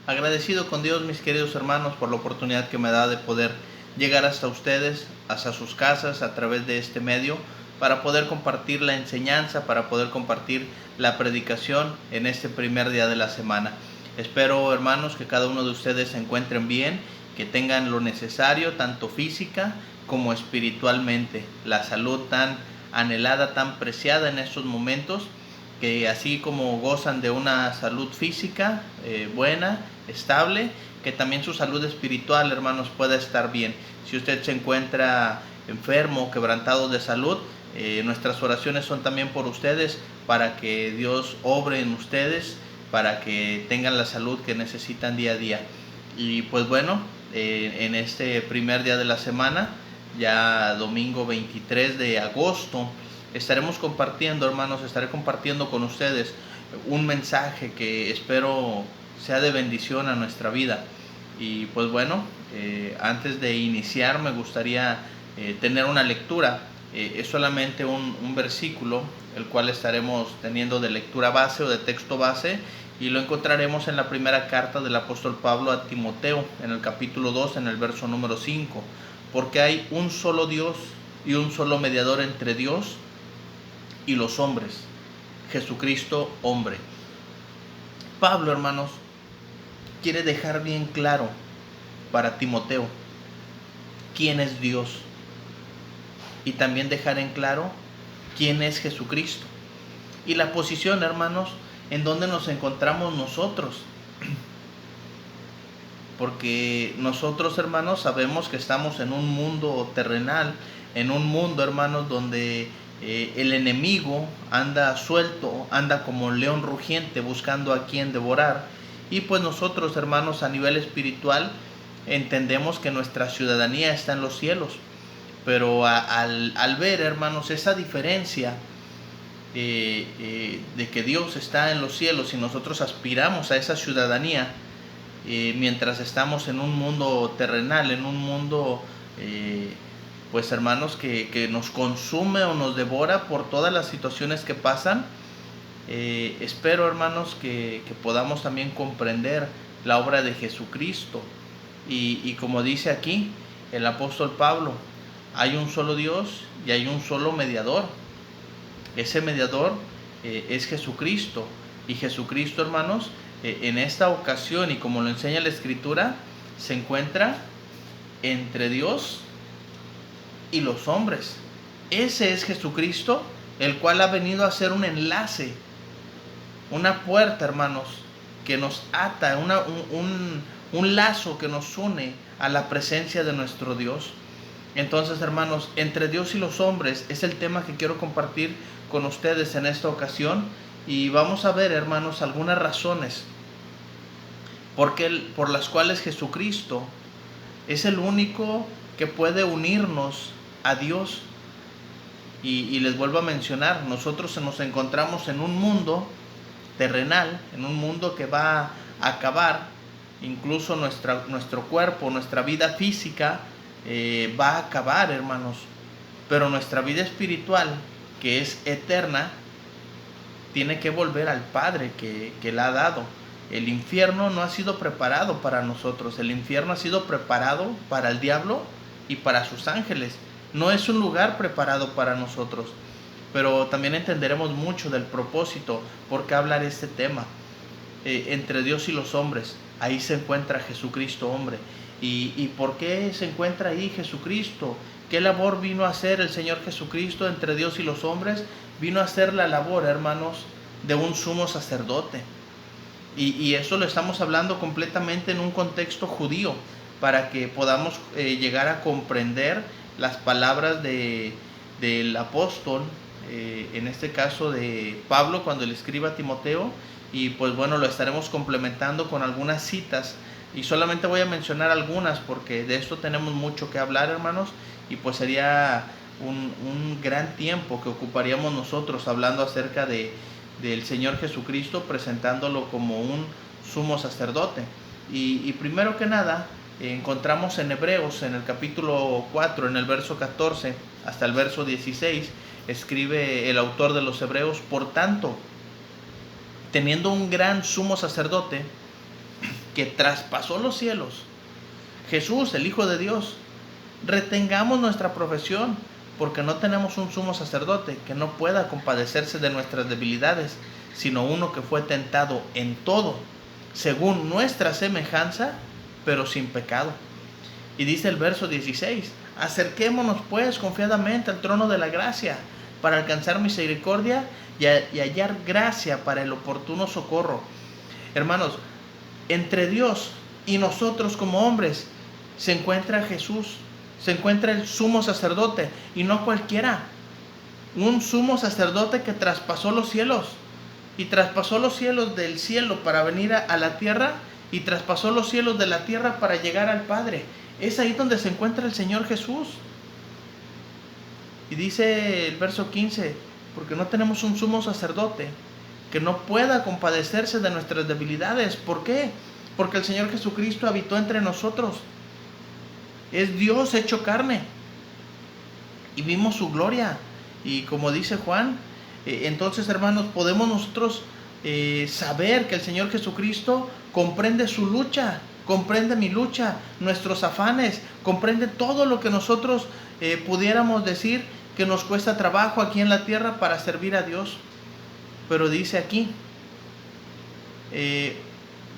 Agradecido con Dios, mis queridos hermanos, por la oportunidad que me da de poder llegar hasta ustedes, hasta sus casas, a través de este medio, para poder compartir la enseñanza, para poder compartir la predicación en este primer día de la semana. Espero, hermanos, que cada uno de ustedes se encuentren bien, que tengan lo necesario, tanto física como espiritualmente, la salud tan anhelada, tan preciada en estos momentos, que así como gozan de una salud física buena, estable, que también su salud espiritual, hermanos, pueda estar bien. Si usted se encuentra enfermo, quebrantado de salud, nuestras oraciones son también por ustedes, para que Dios obre en ustedes, para que tengan la salud que necesitan día a día. Y pues bueno, en este primer día de la semana, ya domingo 23 de agosto, estaremos compartiendo, hermanos, estaré compartiendo con ustedes un mensaje que espero sea de bendición a nuestra vida. Y pues bueno, antes de iniciar me gustaría tener una lectura. Es solamente un versículo, el cual estaremos teniendo de lectura base o de texto base, y lo encontraremos en la primera carta del apóstol Pablo a Timoteo, en el capítulo 2, en el verso número 5. Porque hay un solo Dios y un solo mediador entre Dios y los hombres, Jesucristo hombre. Pablo, hermanos, quiere dejar bien claro para Timoteo quién es Dios, y también dejar en claro quién es Jesucristo y la posición, hermanos, en donde nos encontramos nosotros. Porque nosotros, hermanos, sabemos que estamos en un mundo terrenal, en un mundo, hermanos, donde el enemigo anda suelto, anda como león rugiente buscando a quien devorar. Y pues nosotros, hermanos, a nivel espiritual, entendemos que nuestra ciudadanía está en los cielos. Pero al ver, hermanos, esa diferencia de que Dios está en los cielos y nosotros aspiramos a esa ciudadanía, mientras estamos en un mundo terrenal, en un mundo, pues hermanos, que nos consume o nos devora por todas las situaciones que pasan. Espero, hermanos, que podamos también comprender la obra de Jesucristo. Y como dice aquí el apóstol Pablo, hay un solo Dios y hay un solo mediador. Ese mediador es Jesucristo. Y Jesucristo, hermanos, en esta ocasión, y como lo enseña la Escritura, se encuentra entre Dios y los hombres. Ese es Jesucristo, el cual ha venido a ser un enlace, una puerta, hermanos, que nos ata, un lazo que nos une a la presencia de nuestro Dios. Entonces, hermanos, entre Dios y los hombres es el tema que quiero compartir con ustedes en esta ocasión. Y vamos a ver, hermanos, algunas razones por las cuales Jesucristo es el único que puede unirnos a Dios. Y les vuelvo a mencionar, nosotros nos encontramos en un mundo terrenal, en un mundo que va a acabar. Incluso nuestro cuerpo, nuestra vida física va a acabar, hermanos. Pero nuestra vida espiritual, que es eterna, tiene que volver al Padre que la ha dado. El infierno no ha sido preparado para nosotros. El infierno ha sido preparado para el diablo y para sus ángeles. No es un lugar preparado para nosotros. Pero también entenderemos mucho del propósito por qué hablar este tema. Entre Dios y los hombres, ahí se encuentra Jesucristo hombre. ¿Y por qué se encuentra ahí Jesucristo? ¿Qué labor vino a hacer el Señor Jesucristo entre Dios y los hombres? Vino a hacer la labor, hermanos, de un sumo sacerdote. Y eso lo estamos hablando completamente en un contexto judío, para que podamos llegar a comprender las palabras del apóstol, en este caso de Pablo, cuando le escribe a Timoteo. Y pues bueno, lo estaremos complementando con algunas citas, y solamente voy a mencionar algunas porque de esto tenemos mucho que hablar, hermanos, y pues sería un gran tiempo que ocuparíamos nosotros hablando acerca del Señor Jesucristo, presentándolo como un sumo sacerdote. Y primero que nada, encontramos en Hebreos, en el capítulo 4, en el verso 14 hasta el verso 16, escribe el autor de los Hebreos: por tanto, teniendo un gran sumo sacerdote que traspasó los cielos, Jesús, el Hijo de Dios, retengamos nuestra profesión, porque no tenemos un sumo sacerdote que no pueda compadecerse de nuestras debilidades, sino uno que fue tentado en todo, según nuestra semejanza, pero sin pecado. Y dice el verso 16, acerquémonos pues confiadamente al trono de la gracia, para alcanzar misericordia y hallar gracia para el oportuno socorro. Hermanos, entre Dios y nosotros como hombres se encuentra Jesús, se encuentra el sumo sacerdote, y no cualquiera, un sumo sacerdote que traspasó los cielos, y traspasó los cielos del cielo para venir a la tierra, y traspasó los cielos de la tierra para llegar al Padre. Es ahí donde se encuentra el Señor Jesús. Y dice el verso 15, porque no tenemos un sumo sacerdote que no pueda compadecerse de nuestras debilidades. ¿Por qué? Porque el Señor Jesucristo habitó entre nosotros. Es Dios hecho carne. Y vimos su gloria. Y como dice Juan, entonces, hermanos, podemos nosotros saber que el Señor Jesucristo comprende su lucha, comprende mi lucha, nuestros afanes, comprende todo lo que nosotros pudiéramos decir que nos cuesta trabajo aquí en la tierra para servir a Dios. Pero dice aquí,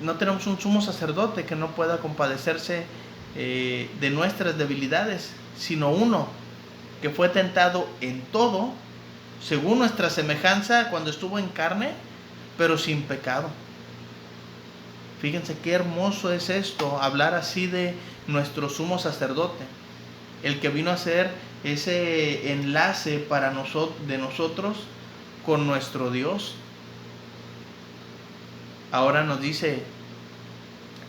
no tenemos un sumo sacerdote que no pueda compadecerse de nuestras debilidades, sino uno que fue tentado en todo, según nuestra semejanza cuando estuvo en carne, pero sin pecado. Fíjense qué hermoso es esto, hablar así de nuestro sumo sacerdote, el que vino a ser ese enlace para de nosotros con nuestro Dios. Ahora nos dice,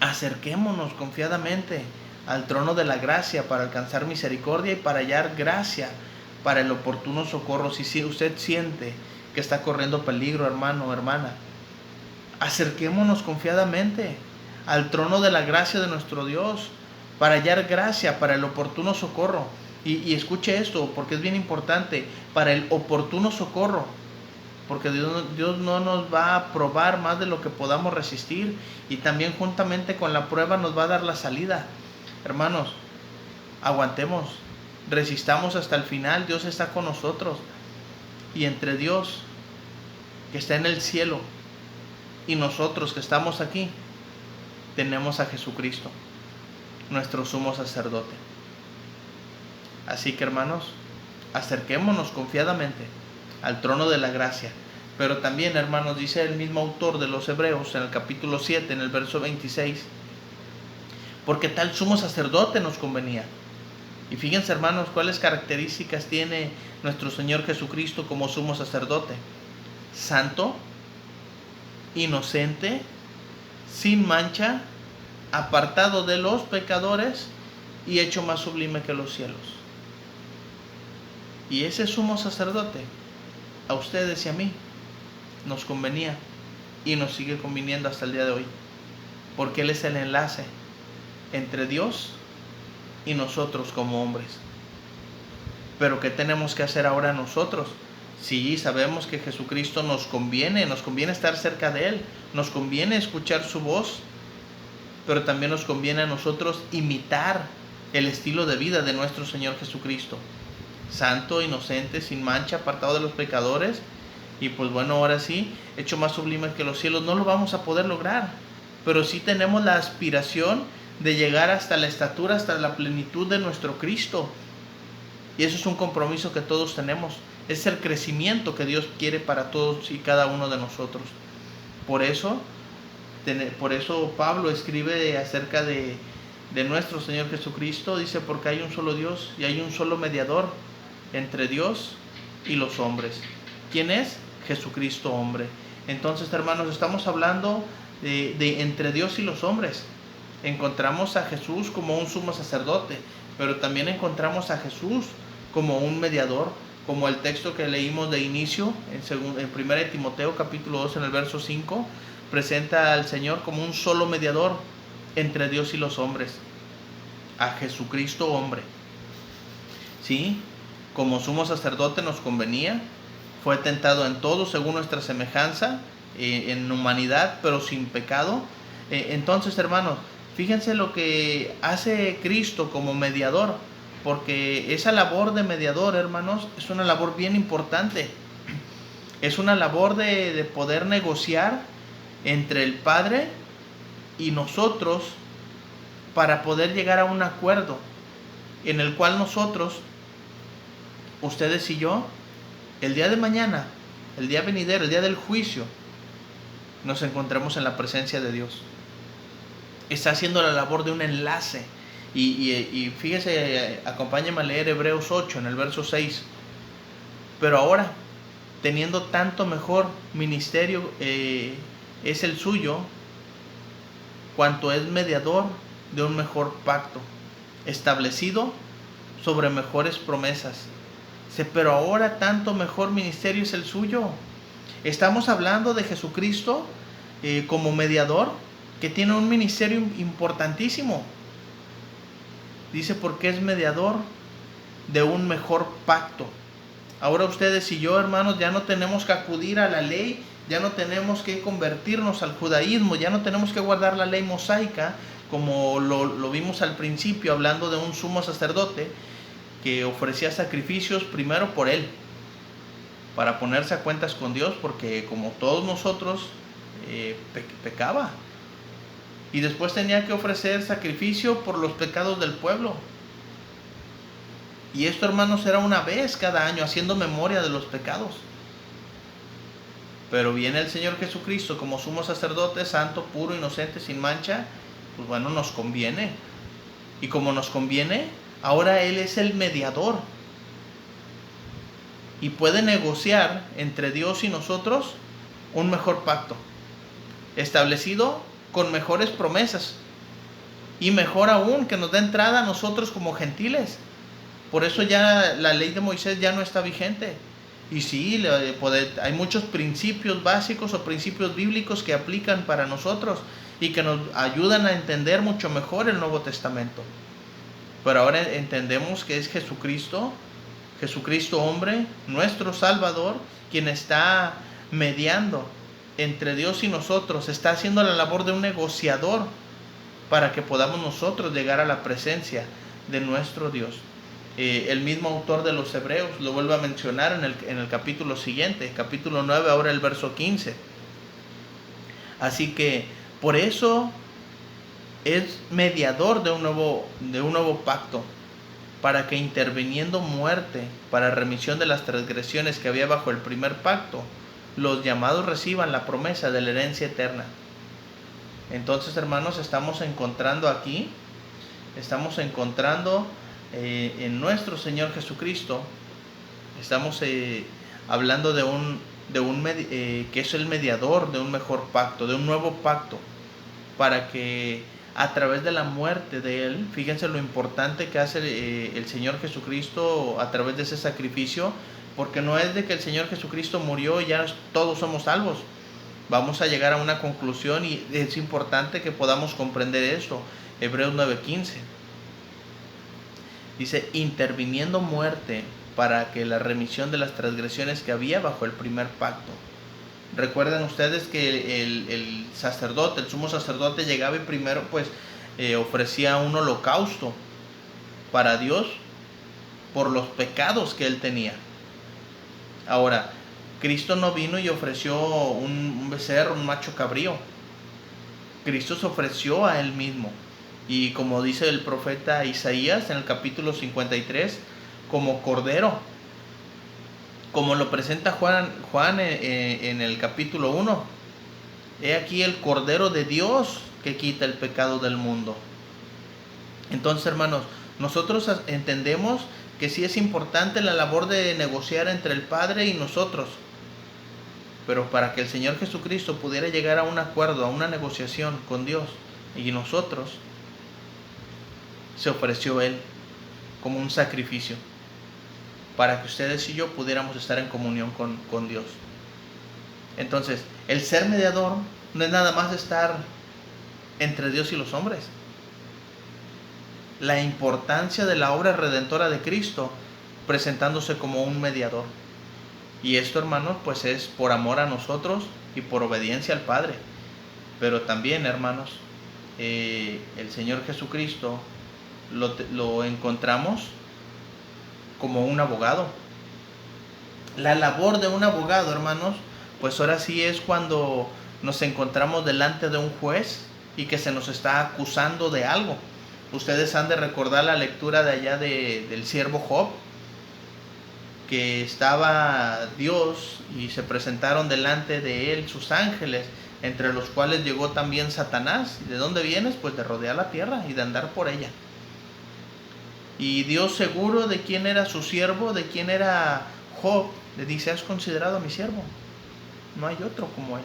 acerquémonos confiadamente al trono de la gracia para alcanzar misericordia y para hallar gracia para el oportuno socorro. Si usted siente que está corriendo peligro, hermano o hermana, acerquémonos confiadamente al trono de la gracia de nuestro Dios para hallar gracia para el oportuno socorro. Y escuche esto, porque es bien importante, para el oportuno socorro, porque Dios no nos va a probar más de lo que podamos resistir, y también juntamente con la prueba nos va a dar la salida. Hermanos, aguantemos, resistamos hasta el final. Dios está con nosotros, y entre Dios que está en el cielo y nosotros que estamos aquí, tenemos a Jesucristo, nuestro sumo sacerdote. Así que, hermanos, acerquémonos confiadamente al trono de la gracia. Pero también, hermanos, dice el mismo autor de los Hebreos en el capítulo 7, en el verso 26, porque tal sumo sacerdote nos convenía. Y fíjense, hermanos, cuáles características tiene nuestro Señor Jesucristo como sumo sacerdote: santo, inocente, sin mancha, apartado de los pecadores y hecho más sublime que los cielos. Y ese sumo sacerdote, a ustedes y a mí, nos convenía y nos sigue conviniendo hasta el día de hoy, porque Él es el enlace entre Dios y nosotros como hombres. Pero ¿qué tenemos que hacer ahora nosotros? Sí, sabemos que Jesucristo nos conviene estar cerca de Él, nos conviene escuchar su voz, pero también nos conviene a nosotros imitar el estilo de vida de nuestro Señor Jesucristo. Santo, inocente, sin mancha, apartado de los pecadores, y pues bueno, ahora sí, hecho más sublime que los cielos. No lo vamos a poder lograr, pero sí tenemos la aspiración de llegar hasta la estatura, hasta la plenitud de nuestro Cristo. Y eso es un compromiso que todos tenemos. Es el crecimiento que Dios quiere para todos y cada uno de nosotros. Por eso Pablo escribe acerca de nuestro Señor Jesucristo. Dice, porque hay un solo Dios y hay un solo mediador entre Dios y los hombres. ¿Quién es? Jesucristo hombre. Entonces, hermanos, estamos hablando de entre Dios y los hombres. Encontramos a Jesús como un sumo sacerdote, pero también encontramos a Jesús como un mediador, como el texto que leímos de inicio en 1 Timoteo capítulo 2 en el verso 5, presenta al Señor como un solo mediador entre Dios y los hombres, a Jesucristo hombre. Sí, como sumo sacerdote nos convenía, fue tentado en todo según nuestra semejanza, en humanidad, pero sin pecado. Entonces, hermanos, fíjense lo que hace Cristo como mediador, porque esa labor de mediador, hermanos, es una labor bien importante. Es una labor de poder negociar entre el Padre y nosotros para poder llegar a un acuerdo en el cual nosotros, ustedes y yo, el día de mañana, el día venidero, el día del juicio, nos encontremos en la presencia de Dios. Está haciendo la labor de un enlace. Y fíjese, acompáñenme a leer Hebreos 8 en el verso 6. Pero ahora, teniendo tanto mejor ministerio es el suyo, cuanto es mediador de un mejor pacto, establecido sobre mejores promesas. Pero ahora tanto mejor ministerio es el suyo. Estamos hablando de Jesucristo como mediador, que tiene un ministerio importantísimo. Dice, porque es mediador de un mejor pacto. Ahora ustedes y yo, hermanos, ya no tenemos que acudir a la ley, ya no tenemos que convertirnos al judaísmo, ya no tenemos que guardar la ley mosaica, como lo vimos al principio, hablando de un sumo sacerdote que ofrecía sacrificios primero por él, para ponerse a cuentas con Dios, porque como todos nosotros pecaba. Y después tenía que ofrecer sacrificio por los pecados del pueblo. Y esto, hermanos, era una vez cada año, haciendo memoria de los pecados. Pero viene el Señor Jesucristo como sumo sacerdote, santo, puro, inocente, sin mancha. Pues bueno, nos conviene. Y como nos conviene, ahora Él es el mediador. Y puede negociar entre Dios y nosotros un mejor pacto, establecido con mejores promesas. Y mejor aún, que nos da entrada a nosotros como gentiles. Por eso ya la ley de Moisés ya no está vigente. Y sí, hay muchos principios básicos o principios bíblicos que aplican para nosotros y que nos ayudan a entender mucho mejor el Nuevo Testamento. Pero ahora entendemos que es Jesucristo hombre, nuestro Salvador, quien está mediando entre Dios y nosotros, está haciendo la labor de un negociador para que podamos nosotros llegar a la presencia de nuestro Dios. El mismo autor de los Hebreos lo vuelve a mencionar en el capítulo siguiente, capítulo 9, ahora el verso 15. Así que por eso es mediador de un nuevo pacto, para que interviniendo muerte para remisión de las transgresiones que había bajo el primer pacto, los llamados reciban la promesa de la herencia eterna. Entonces, hermanos, estamos encontrando en nuestro Señor Jesucristo, estamos hablando que es el mediador de un mejor pacto, de un nuevo pacto, para que a través de la muerte de Él, fíjense lo importante que hace el Señor Jesucristo a través de ese sacrificio, porque no es de que el Señor Jesucristo murió y ya todos somos salvos. Vamos a llegar a una conclusión y es importante que podamos comprender esto. Hebreos 9:15 dice, interviniendo muerte para que la remisión de las transgresiones que había bajo el primer pacto. Recuerden ustedes que el sacerdote, el sumo sacerdote, llegaba y primero ofrecía un holocausto para Dios por los pecados que él tenía. Ahora, Cristo no vino y ofreció un becerro, un macho cabrío. Cristo se ofreció a Él mismo. Y como dice el profeta Isaías en el capítulo 53, como cordero. Como lo presenta Juan en el capítulo 1. He aquí el Cordero de Dios que quita el pecado del mundo. Entonces, hermanos, nosotros entendemos que sí es importante la labor de negociar entre el Padre y nosotros. Pero para que el Señor Jesucristo pudiera llegar a un acuerdo, a una negociación con Dios y nosotros, se ofreció Él como un sacrificio para que ustedes y yo pudiéramos estar en comunión con Dios. Entonces, el ser mediador no es nada más estar entre Dios y los hombres. La importancia de la obra redentora de Cristo presentándose como un mediador. Y esto, hermanos, pues es por amor a nosotros y por obediencia al Padre. Pero también, hermanos, el Señor Jesucristo lo encontramos como un abogado. La labor de un abogado, hermanos, pues ahora sí es cuando nos encontramos delante de un juez y que se nos está acusando de algo. Ustedes han de recordar la lectura de allá del siervo Job, que estaba Dios y se presentaron delante de él sus ángeles, entre los cuales llegó también Satanás. ¿De dónde vienes? Pues de rodear la tierra y de andar por ella. Y Dios, seguro de quién era su siervo, de quién era Job, le dice: ¿has considerado a mi siervo? No hay otro como él.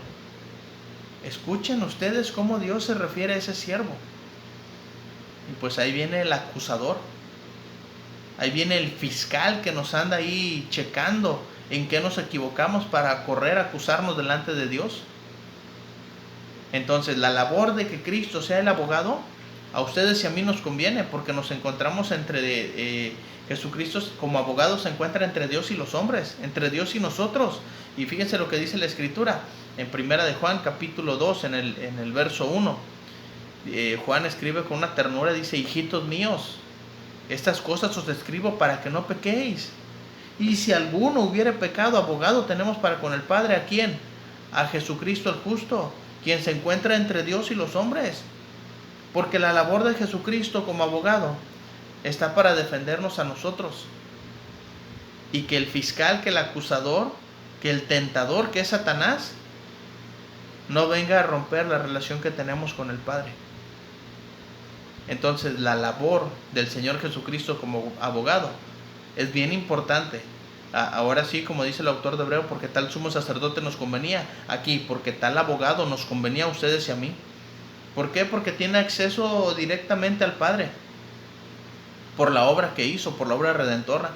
Escuchen ustedes cómo Dios se refiere a ese siervo. Y pues ahí viene el acusador. Ahí viene el fiscal que nos anda ahí checando en qué nos equivocamos para correr a acusarnos delante de Dios. Entonces, la labor de que Cristo sea el abogado, a ustedes y a mí nos conviene, porque nos encontramos entre Jesucristo como abogado se encuentra entre Dios y los hombres, entre Dios y nosotros. Y fíjense lo que dice la Escritura en Primera de Juan, capítulo 2, en el verso 1. Juan escribe con una ternura, dice: hijitos míos, estas cosas os escribo para que no pequéis. Y si alguno hubiere pecado, abogado tenemos para con el Padre, ¿a quién? A Jesucristo el justo, quien se encuentra entre Dios y los hombres. Porque la labor de Jesucristo como abogado está para defendernos a nosotros. Y que el fiscal, que el acusador, que el tentador, que es Satanás, no venga a romper la relación que tenemos con el Padre. Entonces, la labor del Señor Jesucristo como abogado es bien importante. Ahora sí, como dice el autor de Hebreo, porque tal sumo sacerdote nos convenía. Aquí, porque tal abogado nos convenía a ustedes y a mí. ¿Por qué? Porque tiene acceso directamente al Padre, por la obra que hizo, por la obra redentora,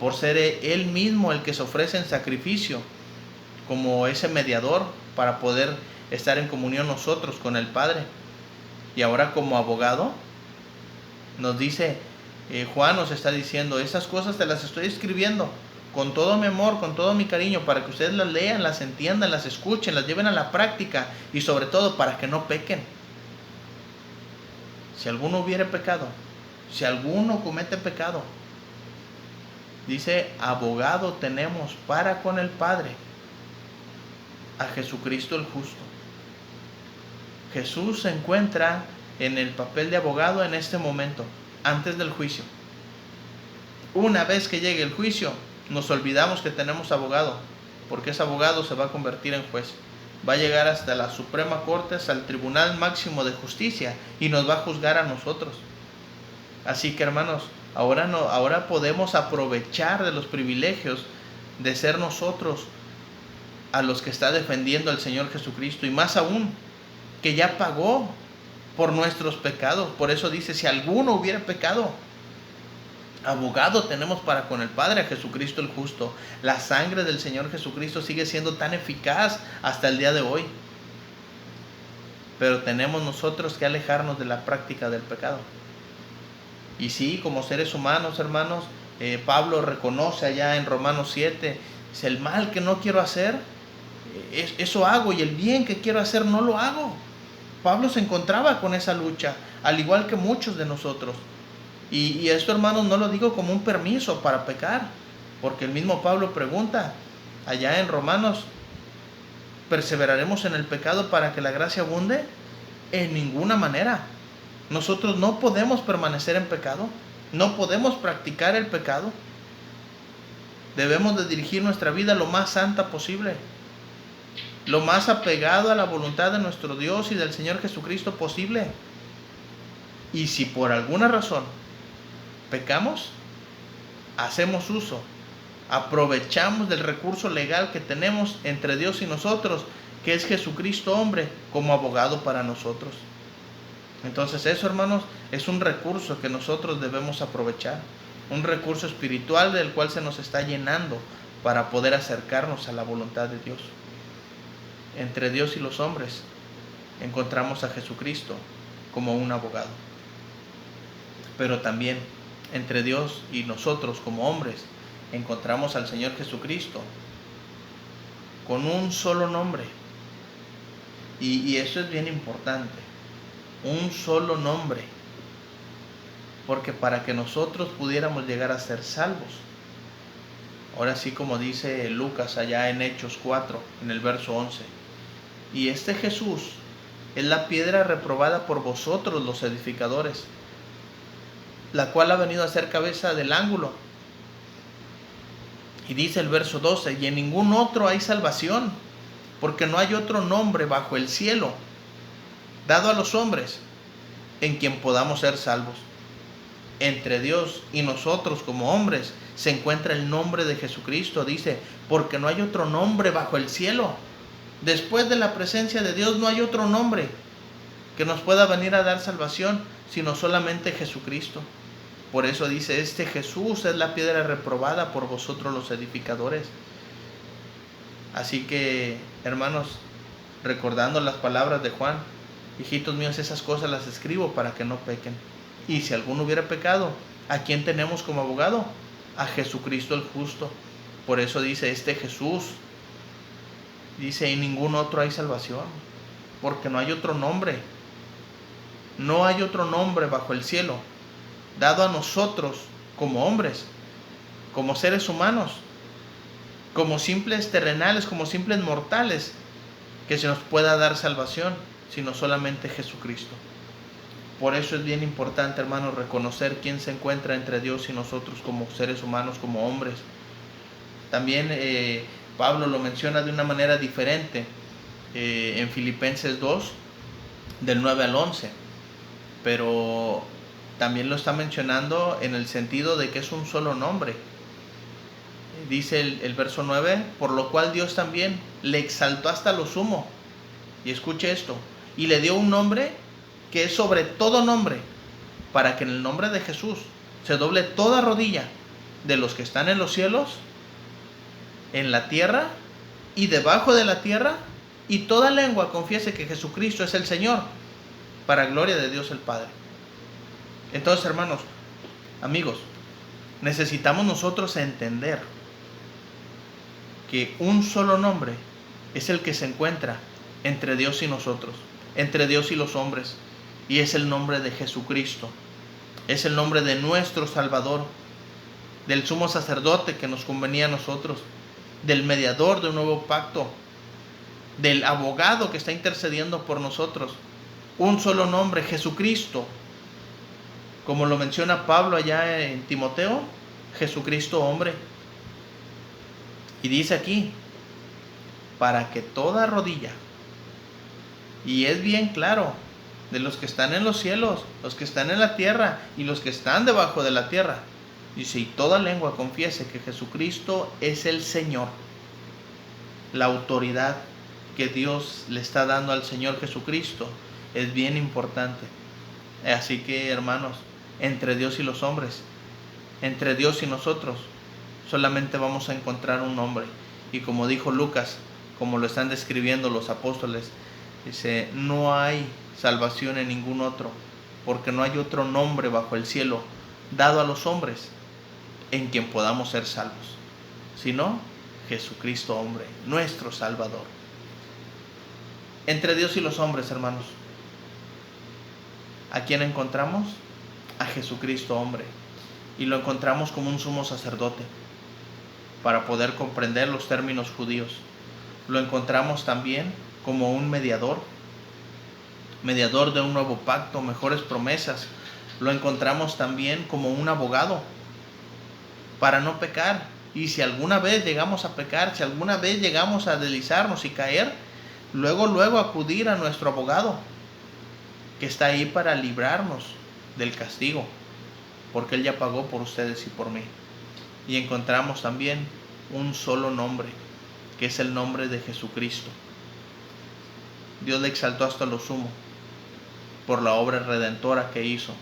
por ser Él mismo el que se ofrece en sacrificio, como ese mediador para poder estar en comunión nosotros con el Padre. Y ahora como abogado nos dice, Juan nos está diciendo: esas cosas te las estoy escribiendo con todo mi amor, con todo mi cariño, para que ustedes las lean, las entiendan, las escuchen, las lleven a la práctica, y sobre todo para que no pequen. Si alguno hubiere pecado, si alguno comete pecado, dice: abogado tenemos para con el Padre, a Jesucristo el justo. Jesús se encuentra en el papel de abogado en este momento, antes del juicio. Una vez que llegue el juicio, nos olvidamos que tenemos abogado, porque ese abogado se va a convertir en juez. Va a llegar hasta la Suprema Corte, hasta el Tribunal Máximo de Justicia, y nos va a juzgar a nosotros. Así que, hermanos, ahora podemos aprovechar de los privilegios de ser nosotros a los que está defendiendo el Señor Jesucristo, y más aún, que ya pagó por nuestros pecados. Por eso dice: si alguno hubiera pecado, abogado tenemos para con el Padre, a Jesucristo el justo. La sangre del Señor Jesucristo sigue siendo tan eficaz hasta el día de hoy. Pero tenemos nosotros que alejarnos de la práctica del pecado. Y sí, como seres humanos, hermanos, Pablo reconoce allá en Romanos 7, dice: el mal que no quiero hacer, eso hago, y el bien que quiero hacer no lo hago. Pablo se encontraba con esa lucha, al igual que muchos de nosotros. Y esto, hermanos, no lo digo como un permiso para pecar, porque el mismo Pablo pregunta allá en Romanos: ¿perseveraremos en el pecado para que la gracia abunde? En ninguna manera. Nosotros no podemos permanecer en pecado, no podemos practicar el pecado. Debemos de dirigir nuestra vida lo más santa posible, lo más apegado a la voluntad de nuestro Dios y del Señor Jesucristo posible. Y si por alguna razón pecamos, hacemos uso, aprovechamos del recurso legal que tenemos entre Dios y nosotros, que es Jesucristo hombre, como abogado para nosotros. Entonces eso, hermanos, es un recurso que nosotros debemos aprovechar, un recurso espiritual del cual se nos está llenando para poder acercarnos a la voluntad de Dios. Entre Dios y los hombres encontramos a Jesucristo como un abogado. Pero también entre Dios y nosotros como hombres encontramos al Señor Jesucristo con un solo nombre, Y eso es bien importante. Un solo nombre. Porque para que nosotros pudiéramos llegar a ser salvos. Ahora sí, como dice Lucas allá en Hechos 4, en el verso 11. Y este Jesús es la piedra reprobada por vosotros los edificadores, la cual ha venido a ser cabeza del ángulo. Y dice el verso 12, y en ningún otro hay salvación, porque no hay otro nombre bajo el cielo dado a los hombres en quien podamos ser salvos. Entre Dios y nosotros como hombres se encuentra el nombre de Jesucristo. Dice, porque no hay otro nombre bajo el cielo. Después de la presencia de Dios no hay otro nombre que nos pueda venir a dar salvación, sino solamente Jesucristo. Por eso dice, este Jesús es la piedra reprobada por vosotros los edificadores. Así que, hermanos, recordando las palabras de Juan, hijitos míos, esas cosas las escribo para que no pequen. Y si alguno hubiera pecado, ¿a quién tenemos como abogado? A Jesucristo el justo. Por eso dice, este Jesús, dice, en ningún otro hay salvación, porque no hay otro nombre. No hay otro nombre bajo el cielo dado a nosotros como hombres, como seres humanos, como simples terrenales, como simples mortales, que se nos pueda dar salvación, sino solamente Jesucristo. Por eso es bien importante, hermanos, reconocer quién se encuentra entre Dios y nosotros como seres humanos, como hombres. También Pablo lo menciona de una manera diferente en Filipenses 2, del 9 al 11. Pero también lo está mencionando en el sentido de que es un solo nombre. Dice el verso 9, por lo cual Dios también le exaltó hasta lo sumo. Y escuche esto, y le dio un nombre que es sobre todo nombre, para que en el nombre de Jesús se doble toda rodilla de los que están en los cielos, en la tierra y debajo de la tierra, y toda lengua confiese que Jesucristo es el Señor, para gloria de Dios el Padre. Entonces, hermanos, amigos, necesitamos nosotros entender que un solo nombre es el que se encuentra entre Dios y nosotros, entre Dios y los hombres, y es el nombre de Jesucristo. Es el nombre de nuestro Salvador, del sumo sacerdote que nos convenía a nosotros, del mediador de un nuevo pacto, del abogado que está intercediendo por nosotros. Un solo nombre, Jesucristo. Como lo menciona Pablo allá en Timoteo, Jesucristo hombre. Y dice aquí, para que toda rodilla, y es bien claro, de los que están en los cielos, los que están en la tierra y los que están debajo de la tierra, dice, y toda lengua confiese que Jesucristo es el Señor. La autoridad que Dios le está dando al Señor Jesucristo es bien importante. Así que, hermanos, entre Dios y los hombres, entre Dios y nosotros, solamente vamos a encontrar un nombre. Y como dijo Lucas, como lo están describiendo los apóstoles, dice, no hay salvación en ningún otro, porque no hay otro nombre bajo el cielo dado a los hombres en quien podamos ser salvos, sino Jesucristo hombre, nuestro Salvador. Entre Dios y los hombres, hermanos, ¿a quién encontramos? A Jesucristo hombre. Y lo encontramos como un sumo sacerdote, para poder comprender los términos judíos. Lo encontramos también como un mediador de un nuevo pacto, mejores promesas. Lo encontramos también como un abogado, para no pecar. Y si alguna vez llegamos a pecar, si alguna vez llegamos a deslizarnos y caer, luego acudir a nuestro abogado, que está ahí para librarnos del castigo, porque Él ya pagó por ustedes y por mí. Y encontramos también un solo nombre, que es el nombre de Jesucristo. Dios le exaltó hasta lo sumo por la obra redentora que hizo.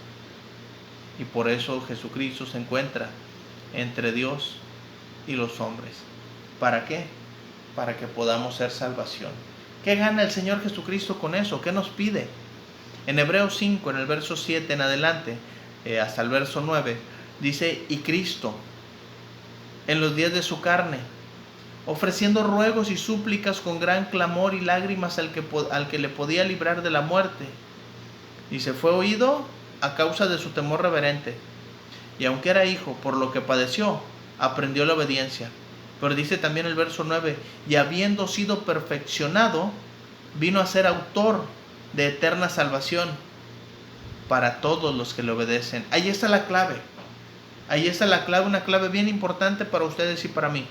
Y por eso Jesucristo se encuentra entre Dios y los hombres. ¿Para qué? Para que podamos ser salvación. ¿Qué gana el Señor Jesucristo con eso? ¿Qué nos pide? En Hebreos 5, en el verso 7 en adelante, hasta el verso 9, dice, y Cristo, en los días de su carne, ofreciendo ruegos y súplicas con gran clamor y lágrimas al que le podía librar de la muerte. Y se fue oído a causa de su temor reverente. Y aunque era hijo, por lo que padeció, aprendió la obediencia. Pero dice también el verso 9, y habiendo sido perfeccionado, vino a ser autor de eterna salvación para todos los que le obedecen. Ahí está la clave. Ahí está la clave, una clave bien importante para ustedes y para mí.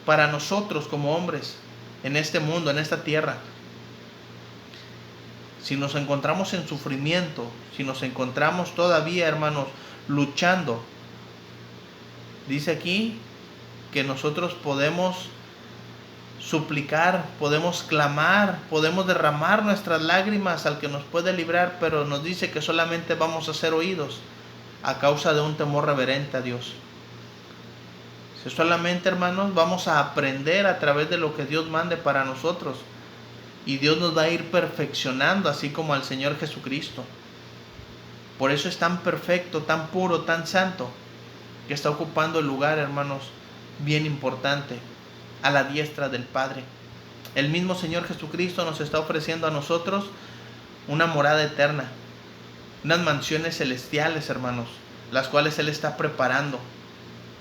Para nosotros como hombres, en este mundo, en esta tierra. Si nos encontramos en sufrimiento, si nos encontramos todavía, hermanos, luchando, dice aquí que nosotros podemos suplicar, podemos clamar, podemos derramar nuestras lágrimas al que nos puede librar, pero nos dice que solamente vamos a ser oídos a causa de un temor reverente a Dios. Si solamente, hermanos, vamos a aprender a través de lo que Dios mande para nosotros, y Dios nos va a ir perfeccionando, así como al Señor Jesucristo. Por eso es tan perfecto, tan puro, tan santo, que está ocupando el lugar, hermanos, bien importante, a la diestra del Padre. El mismo Señor Jesucristo nos está ofreciendo a nosotros una morada eterna, unas mansiones celestiales, hermanos, las cuales Él está preparando.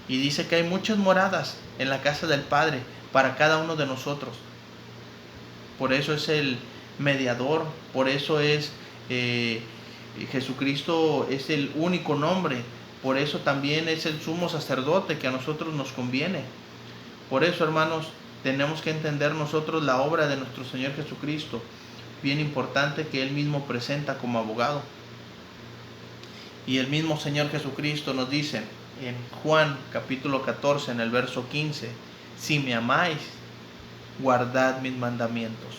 Y dice que hay muchas moradas en la casa del Padre para cada uno de nosotros. Por eso es el mediador, por eso es Jesucristo, es el único nombre. Por eso también es el sumo sacerdote que a nosotros nos conviene. Por eso, hermanos, tenemos que entender nosotros la obra de nuestro Señor Jesucristo, bien importante, que Él mismo presenta como abogado. Y el mismo Señor Jesucristo nos dice en Juan capítulo 14, en el verso 15, si me amáis, guardad mis mandamientos.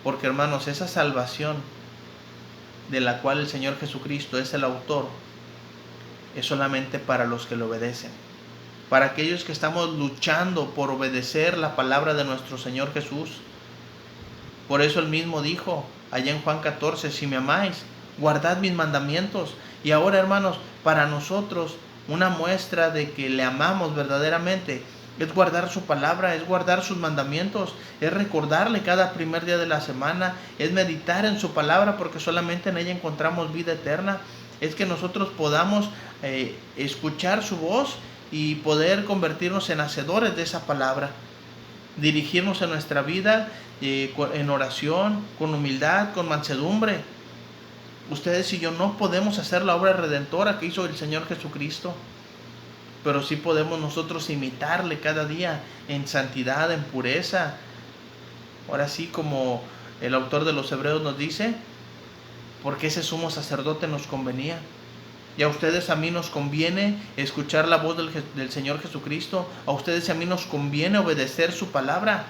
Porque, hermanos, esa salvación de la cual el Señor Jesucristo es el autor, es solamente para los que le obedecen, para aquellos que estamos luchando por obedecer la palabra de nuestro Señor Jesús. Por eso Él mismo dijo allá en Juan 14, si me amáis, guardad mis mandamientos. Y ahora, hermanos, para nosotros una muestra de que le amamos verdaderamente es guardar su palabra, es guardar sus mandamientos, es recordarle cada primer día de la semana, es meditar en su palabra, porque solamente en ella encontramos vida eterna. Es que nosotros podamos escuchar su voz y poder convertirnos en hacedores de esa palabra, dirigirnos en nuestra vida en oración, con humildad, con mansedumbre. Ustedes y yo no podemos hacer la obra redentora que hizo el Señor Jesucristo, pero sí podemos nosotros imitarle cada día en santidad, en pureza. Ahora sí, como el autor de los Hebreos nos dice, porque ese sumo sacerdote nos convenía. Y a ustedes, a mí nos conviene escuchar la voz del Señor Jesucristo. A ustedes y a mí nos conviene obedecer su palabra.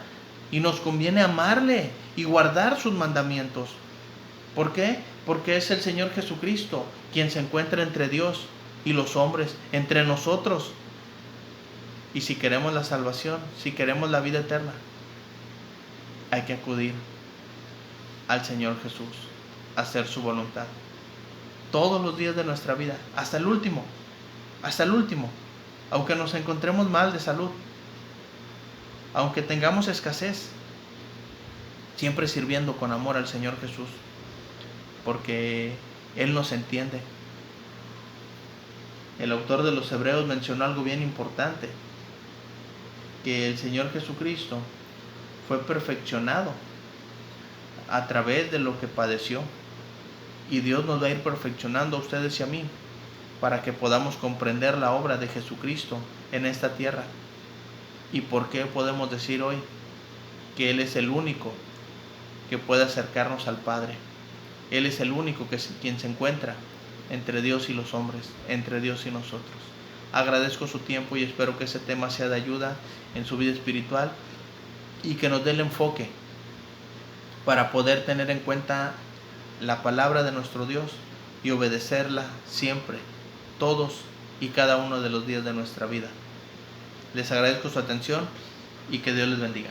Y nos conviene amarle y guardar sus mandamientos. ¿Por qué? Porque es el Señor Jesucristo quien se encuentra entre Dios y los hombres, entre nosotros. Y si queremos la salvación, si queremos la vida eterna, hay que acudir al Señor Jesús, a hacer su voluntad. Todos los días de nuestra vida, hasta el último, aunque nos encontremos mal de salud, aunque tengamos escasez, siempre sirviendo con amor al Señor Jesús, porque Él nos entiende. El autor de los Hebreos mencionó algo bien importante, que el Señor Jesucristo fue perfeccionado a través de lo que padeció. Y Dios nos va a ir perfeccionando a ustedes y a mí para que podamos comprender la obra de Jesucristo en esta tierra. ¿Y por qué podemos decir hoy que Él es el único que puede acercarnos al Padre? Él es el único quien se encuentra entre Dios y los hombres, entre Dios y nosotros. Agradezco su tiempo y espero que ese tema sea de ayuda en su vida espiritual y que nos dé el enfoque para poder tener en cuenta la palabra de nuestro Dios y obedecerla siempre, todos y cada uno de los días de nuestra vida. Les agradezco su atención y que Dios les bendiga.